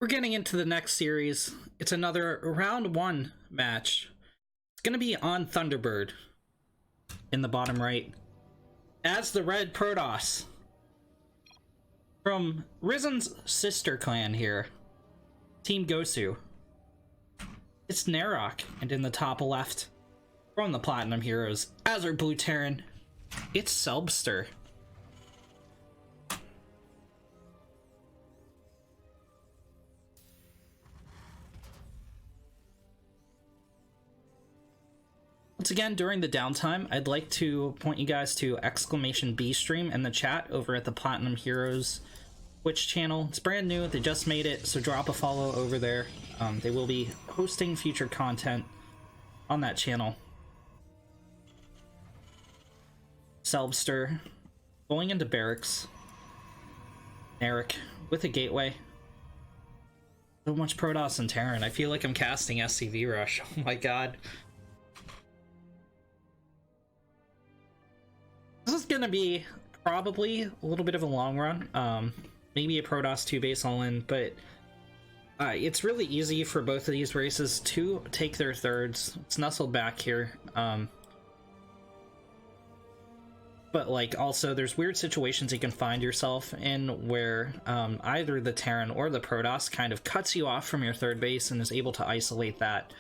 We're getting into the next series. It's another round 1 match. It's gonna be on Thunderbird in the bottom right as the Red Protoss from Risen's sister clan here, Team Gosu. It's Neroc, and in the top left from the Platinum Heroes as our Blue Terran, it's Selbster. Once again, during the downtime, I'd like to point you guys to !B stream in the chat over at the Platinum Heroes Twitch channel. It's brand new, they just made it, so drop a follow over there. They will be hosting future content on that channel. Selbster going into barracks. Neroc with a gateway. So much Protoss and Terran. I feel like I'm casting SCV Rush. Oh my god. This is gonna be probably a little bit of a long run. Maybe a Protoss 2 base all-in, but it's really easy for both of these races to take their thirds. It's nestled back here. But like also there's weird situations you can find yourself in where either the Terran or the Protoss kind of cuts you off from your third base and is able to isolate that.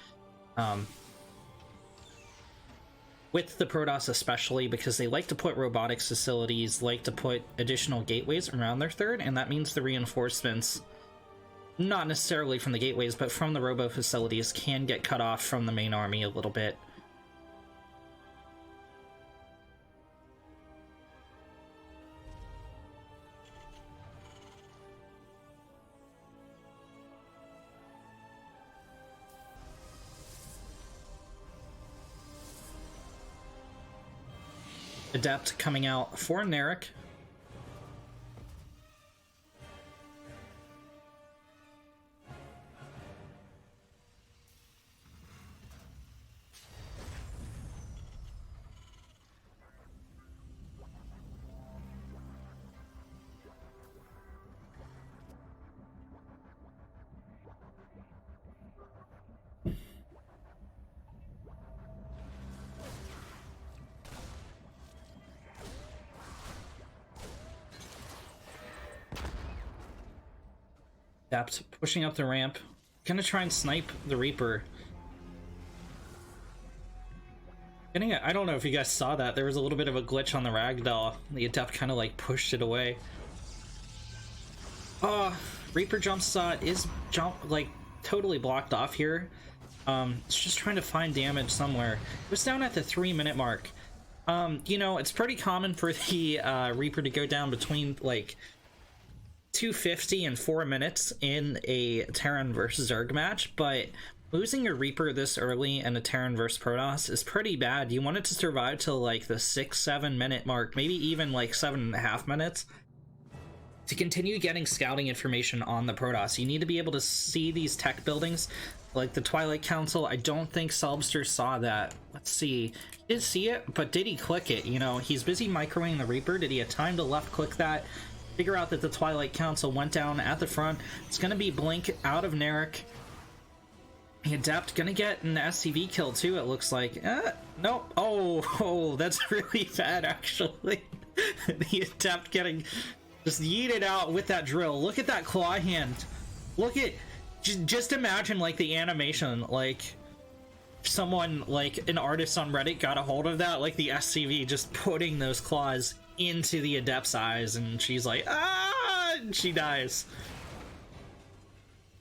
With the Protoss especially, because they like to put robotics facilities, like to put additional gateways around their third, and that means the reinforcements, not necessarily from the gateways, but from the robo facilities, can get cut off from the main army a little bit. Adept coming out for Neroc. Adept pushing up the ramp, gonna try and snipe the Reaper. I don't know if you guys saw that, there was a little bit of a glitch on the ragdoll. The Adept kind of like pushed it away. Reaper jump shot is like totally blocked off here. It's just trying to find damage somewhere. It was down at the 3-minute mark. You know, it's pretty common for the Reaper to go down between like 250 and 4 minutes in a Terran versus Zerg match, but losing your Reaper this early in a Terran versus Protoss is pretty bad. You want it to survive till like the 6-7 minute mark, maybe even like 7.5 minutes. To continue getting scouting information on the Protoss, you need to be able to see these tech buildings, like the Twilight Council. I don't think Selbster saw that. Let's see. He did see it, but did he click it? You know, he's busy microwaving the Reaper. Did he have time to left click that? Figure out that the Twilight Council went down at the front. It's gonna be Blink out of Neroc. The Adept gonna get an SCV kill too, it looks like. Nope. Oh, that's really bad actually. The Adept getting just yeeted out with that drill. Look at that claw hand. Look at, just imagine like the animation, like someone, like an artist on Reddit got a hold of that, like the SCV just putting those claws into the Adept's eyes, and she's like, ah, and she dies.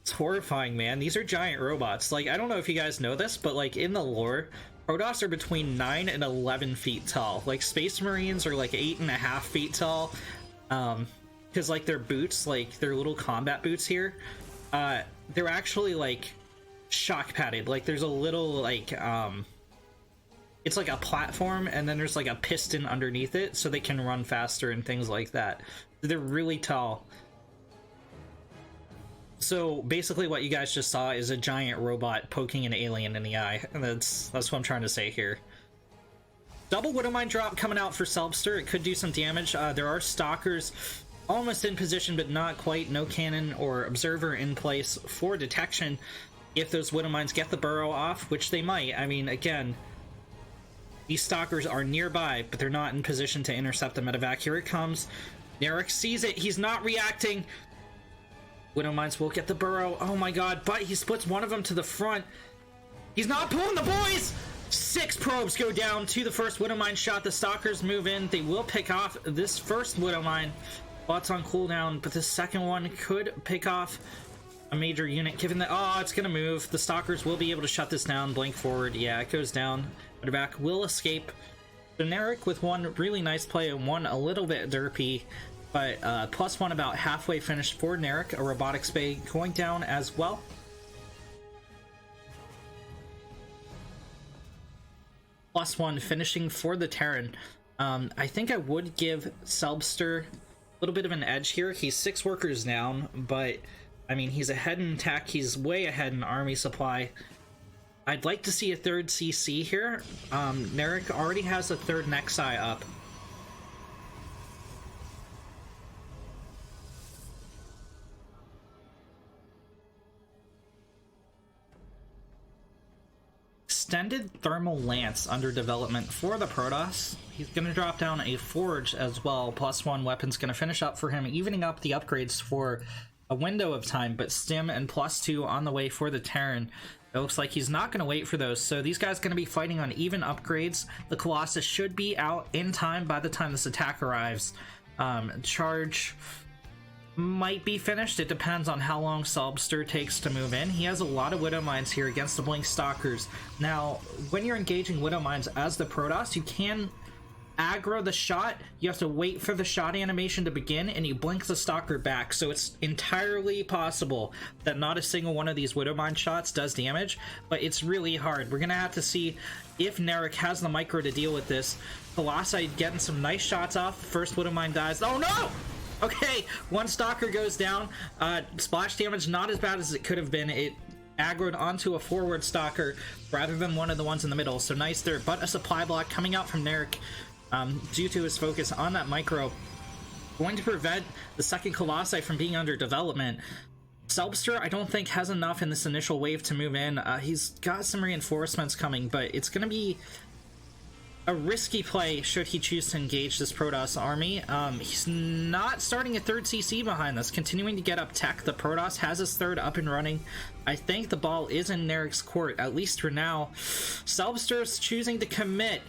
It's horrifying, man. These are giant robots. Like, I don't know if you guys know this, but like in the lore, Protoss are between 9 and 11 feet tall. Like Space Marines are like 8.5 feet tall. Because like their boots, like their little combat boots here, they're actually like shock padded. Like there's a little like it's like a platform, and then there's like a piston underneath it so they can run faster and things like that. They're really tall. So basically what you guys just saw is a giant robot poking an alien in the eye, and that's what I'm trying to say here. Double Widowmine drop coming out for Selbster. It could do some damage. There are stalkers almost in position, but not quite. No cannon or observer in place for detection if those Widow Mines get the burrow off, which they might. I mean, again, these stalkers are nearby, but they're not in position to intercept the medevac. Here it comes. Neroc sees it. He's not reacting. Widow Mines will get the burrow. Oh my god, but he splits one of them to the front. He's not pulling the boys! 6 probes go down to the first Widow Mine shot. The stalkers move in. They will pick off this first Widow Mine while it's on cooldown, but the second one could pick off a major unit, given that, oh, it's gonna move. The stalkers will be able to shut this down. Blink forward. Yeah, it goes down. Medevac will escape. So Neroc with one really nice play and one a little bit derpy, but +1 about halfway finished for Neroc. A robotics bay going down as well. +1 finishing for the Terran. I think I would give Selbster a little bit of an edge here. He's 6 workers down, but I mean, he's ahead in attack. He's way ahead in army supply. I'd like to see a 3rd CC here. Neroc already has a 3rd Nexi up. Extended Thermal Lance under development for the Protoss. He's going to drop down a Forge as well. +1 weapon's going to finish up for him, evening up the upgrades for a window of time, but Stim and +2 on the way for the Terran. It looks like he's not going to wait for those, so these guys are going to be fighting on even upgrades. The Colossus should be out in time by the time this attack arrives. Charge might be finished. It depends on how long Selbster takes to move in. He has a lot of Widow Mines here against the Blink Stalkers. Now, when you're engaging Widow Mines as the Protoss, you can aggro the shot. You have to wait for the shot animation to begin, and you blink the Stalker back. So it's entirely possible that not a single one of these Widow Mine shots does damage, but it's really hard. We're gonna have to see if Neroc has the micro to deal with this. Colossi getting some nice shots off. First Widow Mine dies. Oh no! Okay, one Stalker goes down. Splash damage not as bad as it could have been. It aggroed onto a forward Stalker rather than one of the ones in the middle, so nice there. But a supply block coming out from Neroc due to his focus on that micro, going to prevent the second Colossi from being under development. Selbster, I don't think, has enough in this initial wave to move in. He's got some reinforcements coming, but it's going to be a risky play should he choose to engage this Protoss army. He's not starting a 3rd CC behind this, continuing to get up tech. The Protoss has his 3rd up and running. I think the ball is in Neroc's court, at least for now. Selbster's choosing to commit.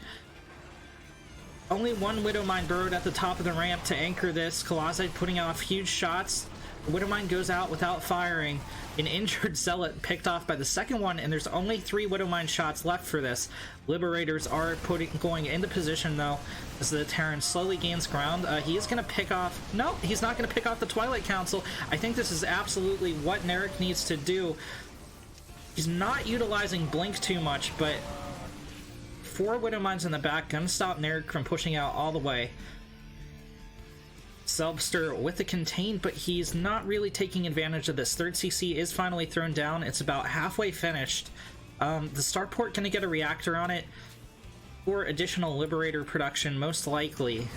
Only one Widow Mine burrowed at the top of the ramp to anchor this. Colossi putting off huge shots. The Widow Mine goes out without firing. An injured Zealot picked off by the second one, and there's only 3 Widow Mine shots left for this. Liberators are going into position, though, as the Terran slowly gains ground. He is going to pick off... No, he's not going to pick off the Twilight Council. I think this is absolutely what Neroc needs to do. He's not utilizing Blink too much, but 4 Widow Mines in the back, gonna stop Neroc from pushing out all the way. Selbster with the contain, but he's not really taking advantage of this. 3rd CC is finally thrown down. It's about halfway finished. The starport gonna get a reactor on it for additional Liberator production, most likely.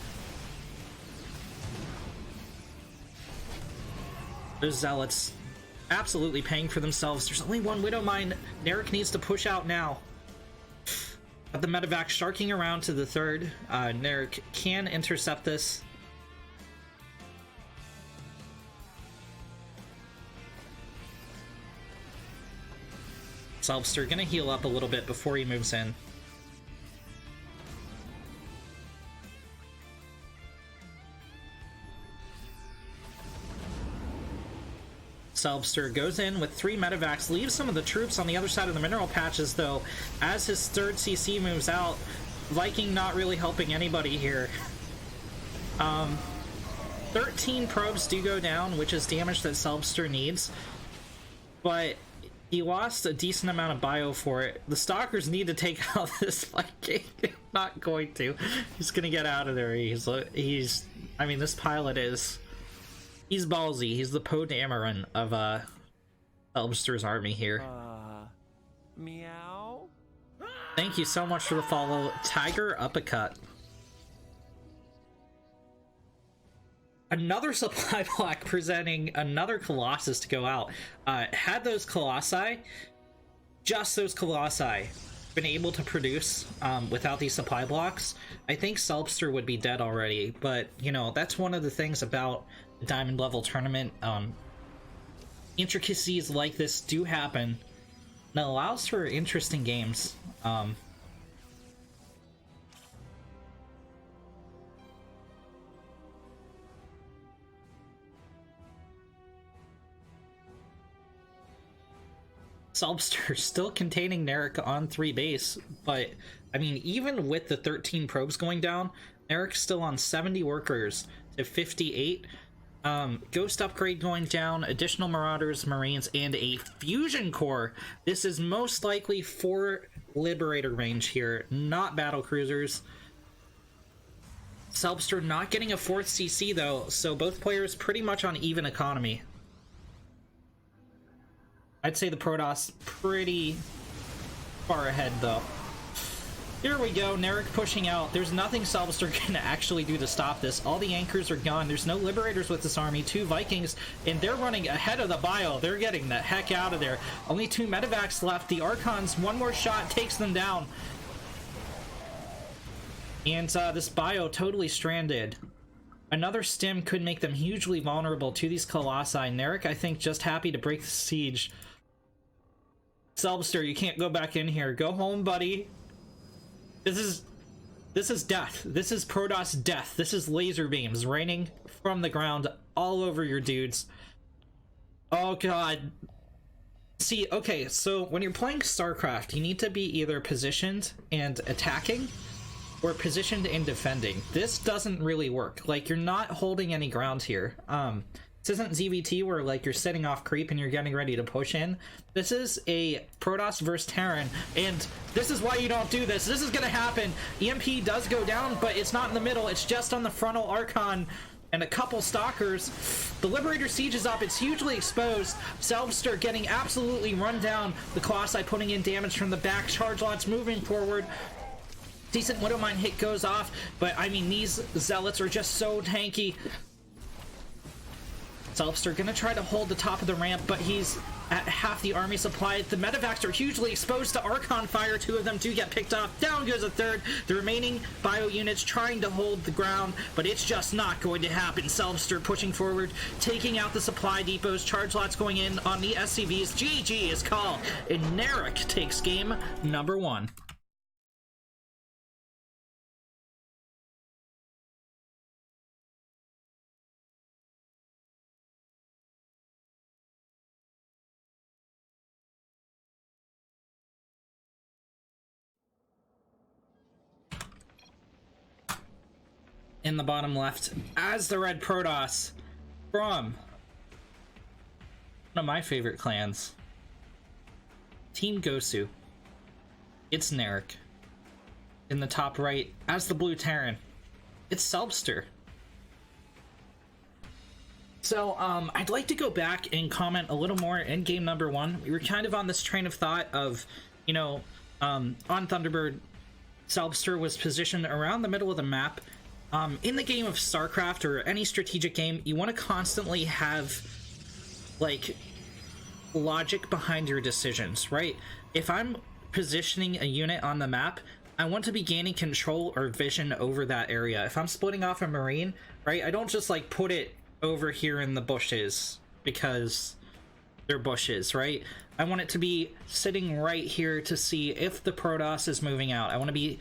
Those Zealots absolutely paying for themselves. There's only one Widow Mine. Neroc needs to push out now. But the medevac sharking around to the 3rd. Neroc can intercept this. Selbster gonna heal up a little bit before he moves in. Selbster goes in with 3 medevacs, leaves some of the troops on the other side of the mineral patches, though, as his 3rd CC moves out. Viking not really helping anybody here. 13 probes do go down, which is damage that Selbster needs, but he lost a decent amount of bio for it. The Stalkers need to take out this Viking. Not going to. He's gonna get out of there. I mean, this pilot is... He's ballsy. He's the Poe Dameron of Selbster's army here. Meow. Thank you so much for the follow, Tiger Uppercut. Another supply block presenting another Colossus to go out. Had those Colossi, just those Colossi, been able to produce without these supply blocks, I think Selbster would be dead already. But, you know, that's one of the things about the Diamond level tournament. Intricacies like this do happen, and it allows for interesting games. Selbster still containing Neroc on 3 base, but I mean, even with the 13 probes going down, Neroc's still on 70 workers to 58. Ghost upgrade going down, additional Marauders, Marines, and a Fusion Core. This is most likely for Liberator range here, not battle cruisers. Selbster not getting a 4th CC though, so both players pretty much on even economy. I'd say the Protoss pretty far ahead, though. Here we go, Neroc pushing out. There's nothing Selbster can actually do to stop this. All the anchors are gone. There's no Liberators with this army. 2 Vikings, and they're running ahead of the bio. They're getting the heck out of there. Only 2 Medivacs left. The Archons, one more shot takes them down. And this bio totally stranded. Another stim could make them hugely vulnerable to these Colossi. Neroc, I think, just happy to break the siege. Selbster, you can't go back in here. Go home, buddy. This is death. This is Protoss death. This is laser beams raining from the ground all over your dudes. Oh god. See, okay, so when you're playing StarCraft, you need to be either positioned and attacking, or positioned and defending. This doesn't really work. Like, you're not holding any ground here. This isn't ZVT where, like, you're setting off creep and you're getting ready to push in. This is a Protoss versus Terran, and this is why you don't do this. This is gonna happen. EMP does go down, but it's not in the middle. It's just on the frontal Archon and a couple Stalkers. The Liberator siege is up. It's hugely exposed. Selbster getting absolutely run down. The Colossi putting in damage from the back. Charge lots moving forward. Decent Widowmine hit goes off, but I mean, these Zealots are just so tanky. Selbster gonna try to hold the top of the ramp, but he's at half the army supply. The Medivacs are hugely exposed to Archon fire. 2 of them do get picked off. Down goes a 3rd. The remaining bio units trying to hold the ground, but it's just not going to happen. Selbster pushing forward, taking out the supply depots. Charge lots going in on the SCVs. GG is called, and Neroc takes game number 1. In the bottom left, as the red Protoss from one of my favorite clans, Team Gosu. It's Neroc. In the top right, as the blue Terran, it's Selbster. So, I'd like to go back and comment a little more in game number 1. We were kind of on this train of thought of, you know, on Thunderbird, Selbster was positioned around the middle of the map. In the game of StarCraft or any strategic game, you want to constantly have, like, logic behind your decisions, right? If I'm positioning a unit on the map, I want to be gaining control or vision over that area. If I'm splitting off a Marine, right, I don't just, like, put it over here in the bushes because they're bushes, right? I want it to be sitting right here to see if the Protoss is moving out. I want to be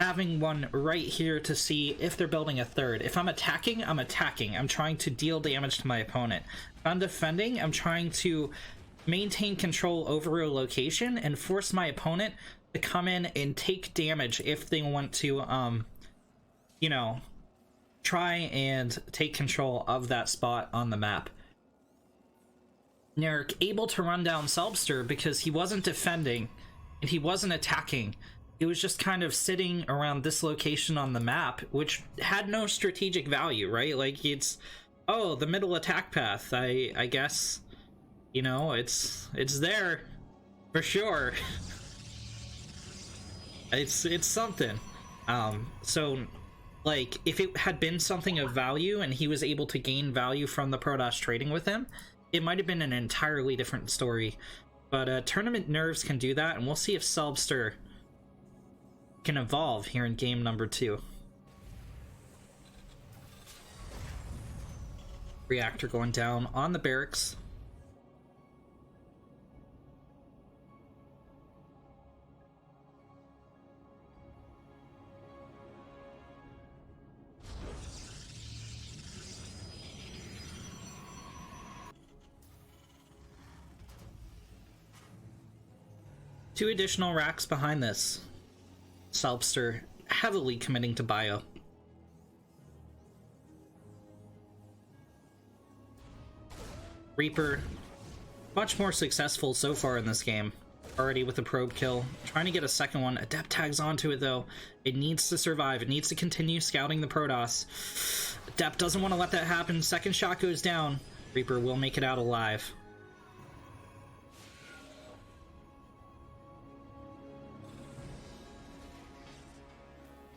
having one right here to see if they're building a 3rd. If I'm attacking, I'm attacking. I'm trying to deal damage to my opponent. If I'm defending, I'm trying to maintain control over a location and force my opponent to come in and take damage if they want to, you know, try and take control of that spot on the map. Neroc able to run down Selbster because he wasn't defending and he wasn't attacking. It was just kind of sitting around this location on the map, which had no strategic value, right? Like, it's, oh, the middle attack path. I guess, you know, it's there for sure. It's something. So Like, if it had been something of value and he was able to gain value from the Protoss trading with him, it might have been an entirely different story. But Tournament Nerves can do that, and we'll see if Selbster can evolve here in game number 2. Reactor going down on the barracks. Two additional racks behind this. Selbster heavily committing to bio. Reaper, much more successful so far in this game. Already with a probe kill. Trying to get a second one. Adept tags onto it though. It needs to survive. It needs to continue scouting the Protoss. Adept doesn't want to let that happen. Second shot goes down. Reaper will make it out alive.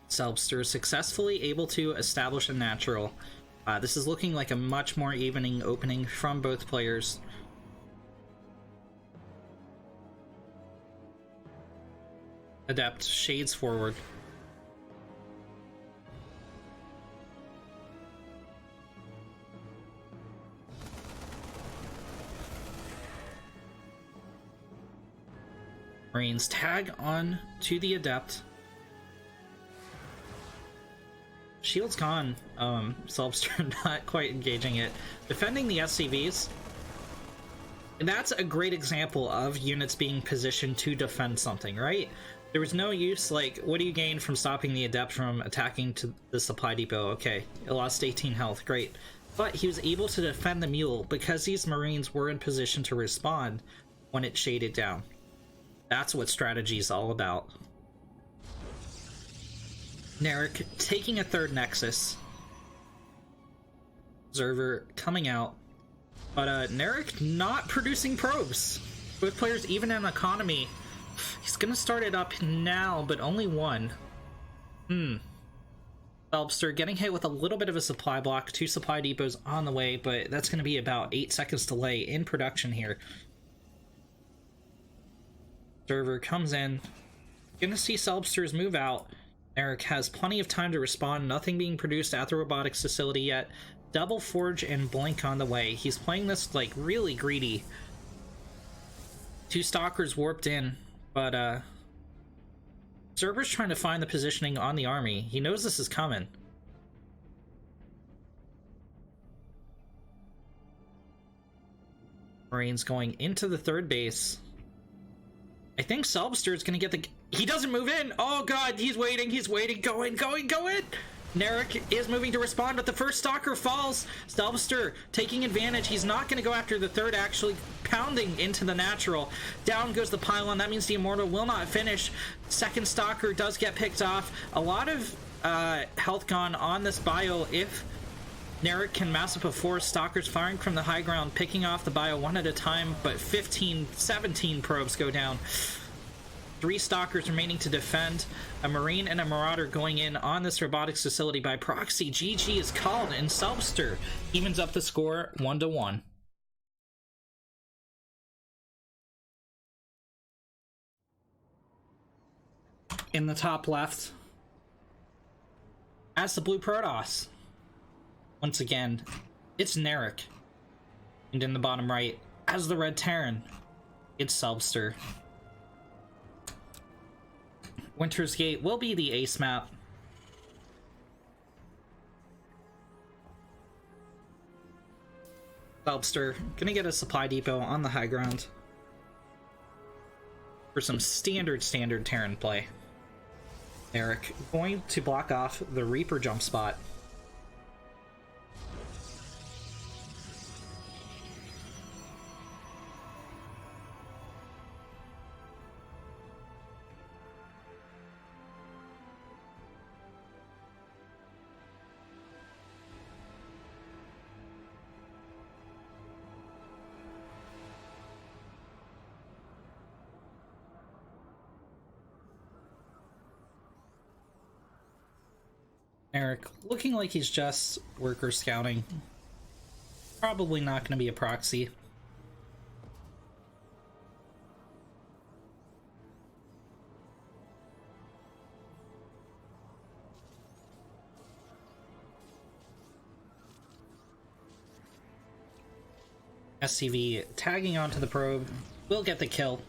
Selbster successfully able to establish a natural. This is looking like a much more evening opening from both players. Adept shades forward. Marines tag on to the Adept. Shield's gone. Selbster not quite engaging it. Defending the SCVs. That's a great example of units being positioned to defend something, right? There was no use, like, what do you gain from stopping the Adept from attacking to the supply depot? Okay, it lost 18 health, great. But he was able to defend the mule because these Marines were in position to respond when it shaded down. That's what strategy is all about. Neroc taking a third Nexus. Observer coming out. But Neroc not producing probes. Both players even in economy. He's gonna start it up now, but only one. Selbster getting hit with a little bit of a supply block. 2 supply depots on the way, but that's gonna be about 8 seconds delay in production here. Observer comes in. Gonna see Selbster's move out. Neroc has plenty of time to respond, nothing being produced at the robotics facility yet. Double Forge and Blink on the way. He's playing this, like, really greedy. 2 Stalkers warped in, but, Observer's trying to find the positioning on the army. He knows this is coming. Marines going into the third base. I think Selbster is going to get the... He doesn't move in! Oh god, he's waiting, Go in! Neroc is moving to respond, but the first Stalker falls. Selbster taking advantage. He's not going to go after the third, actually pounding into the natural. Down goes the pylon. That means the Immortal will not finish. Second Stalker does get picked off. A lot of health gone on this bio if Neroc can mass up a 4 Stalkers firing from the high ground, picking off the bio one at a time, but 17 probes go down. 3 Stalkers remaining to defend. A Marine and a Marauder going in on this robotics facility by proxy. GG is called, and Selbster evens up the score 1-1. In the top left, as the blue Protoss, once again, it's Neroc. And in the bottom right, as the red Terran, it's Selbster. Winter's Gate will be the ace map. Selbster gonna get a supply depot on the high ground for some standard Terran play. Neroc going to block off the Reaper jump spot. Eric, looking like he's just worker scouting. Probably not going to be a proxy. SCV tagging onto the probe will get the kill.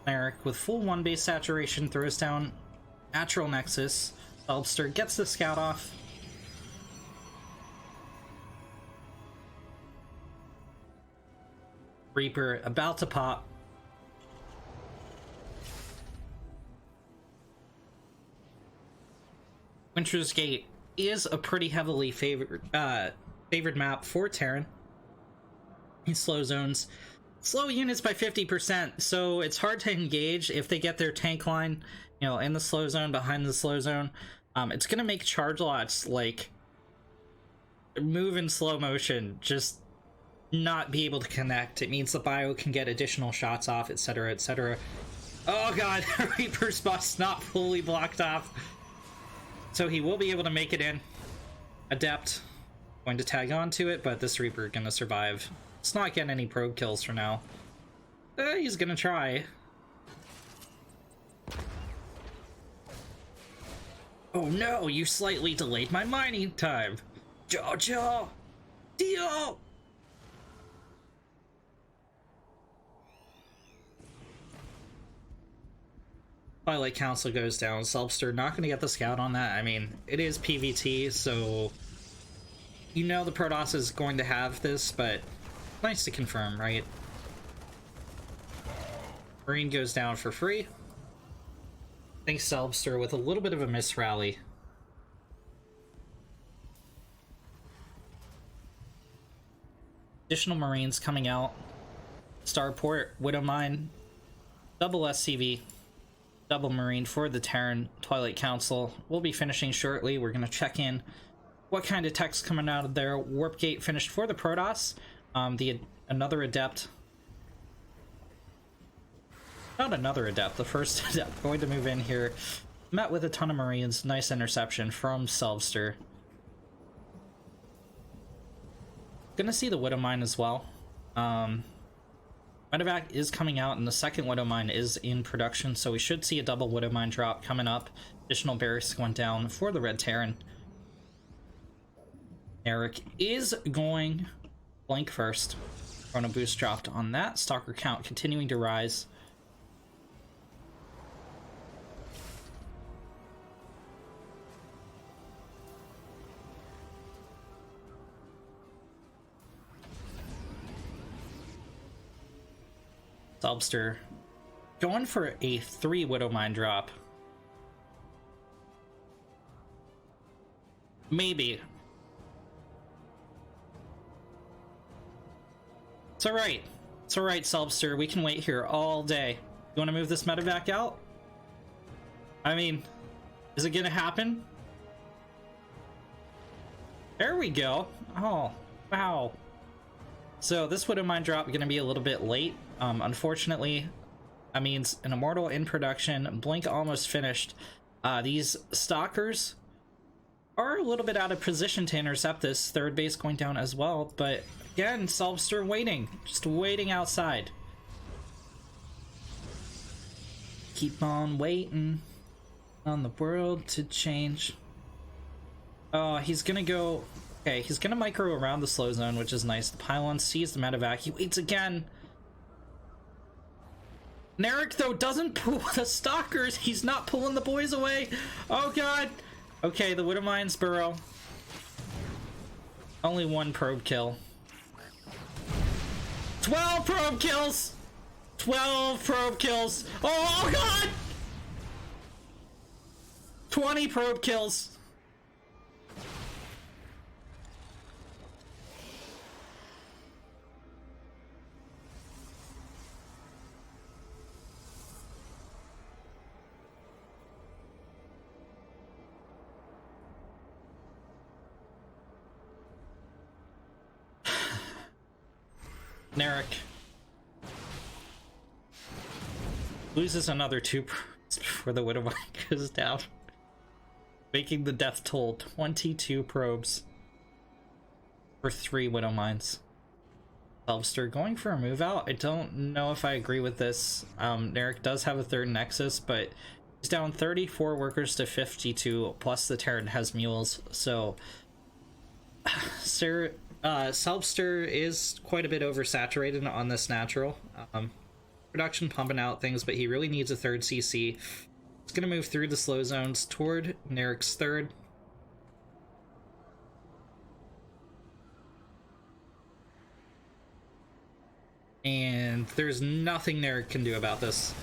Neroc with full 1 base saturation throws down Natural Nexus. Selbster gets the scout off. Reaper about to pop. Winter's Gate is a pretty heavily favored map for Terran. He slow zones slow units by 50%, so it's hard to engage if they get their tank line, you know, in the slow zone, behind the slow zone. It's gonna make charge lots like move in slow motion, just not be able to connect. It means the bio can get additional shots off, etc., etc. Oh god, Reaper's bus not fully blocked off. So he will be able to make it in. Adept going to tag onto it, but this Reaper gonna survive. It's not getting any probe kills for now. He's gonna try. Oh no, you slightly delayed my mining time. Jojo! Dio! Twilight Council goes down. Selbster not going to get the scout on that. I mean, it is PvT, so you know the Protoss is going to have this, but nice to confirm, right? Marine goes down for free. Thanks, Selbster, with a little bit of a miss rally. Additional Marines coming out. Starport, Widowmine, double SCV. Double Marine for the Terran Twilight Council. We'll be finishing shortly. We're going to check in what kind of tech's coming out of there. Warp Gate finished for the Protoss. Another Adept. Not another Adept, the first Adept going to move in here. Met with a ton of Marines. Nice interception from Selbster. Gonna see the Widowmine as well. Medevac is coming out, and the second Widowmine is in production, so we should see a double Widowmine drop coming up. Additional barracks went down for the Red Terran. Neroc is going blank first. Chrono boost dropped on that. Stalker count continuing to rise. Selbster going for a 3 Widowmine drop. Maybe. It's alright. It's alright, Selbster. We can wait here all day. You want to move this medevac out? I mean, is it gonna happen? There we go. Oh, wow. So this Widowmine drop is gonna be a little bit late. Unfortunately, that means an Immortal in production. Blink almost finished. These Stalkers are a little bit out of position to intercept this. Third base going down as well, but again, Selbster waiting. Just waiting outside. Keep on waiting on the world to change. Oh, he's gonna go... Okay, he's gonna micro around the slow zone, which is nice. The pylon sees the medevac. He waits again. Neroc, though, doesn't pull the Stalkers. He's not pulling the boys away. Oh, God. Okay, the Widowmine's burrow. Only 1 probe kill. 12 probe kills! 12 probe kills! Oh, God! 20 probe kills! Neroc loses another 2 before the Widowmine goes down, making the death toll 22 probes for 3 Widowmines. Selbster going for a move out. I don't know if I agree with this. Neroc does have a 3rd Nexus, but he's down 34 workers to 52, plus the Terran has mules, so Selbster is quite a bit oversaturated on this natural. Production pumping out things, but he really needs a 3rd CC. He's gonna move through the slow zones toward Neroc's 3rd. And there's nothing Neroc can do about this.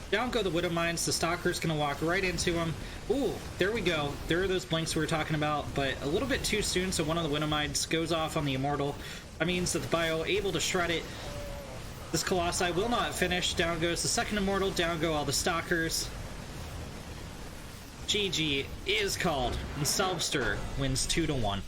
Down go the Widowmines. The Stalker's gonna walk right into him. Ooh, there we go. There are those blinks we were talking about, but a little bit too soon, so one of the Widowmines goes off on the Immortal. That means that the Bio able to shred it. This Colossi will not finish. Down goes the 2nd Immortal. Down go all the Stalkers. GG is called, and Selbster wins 2-1.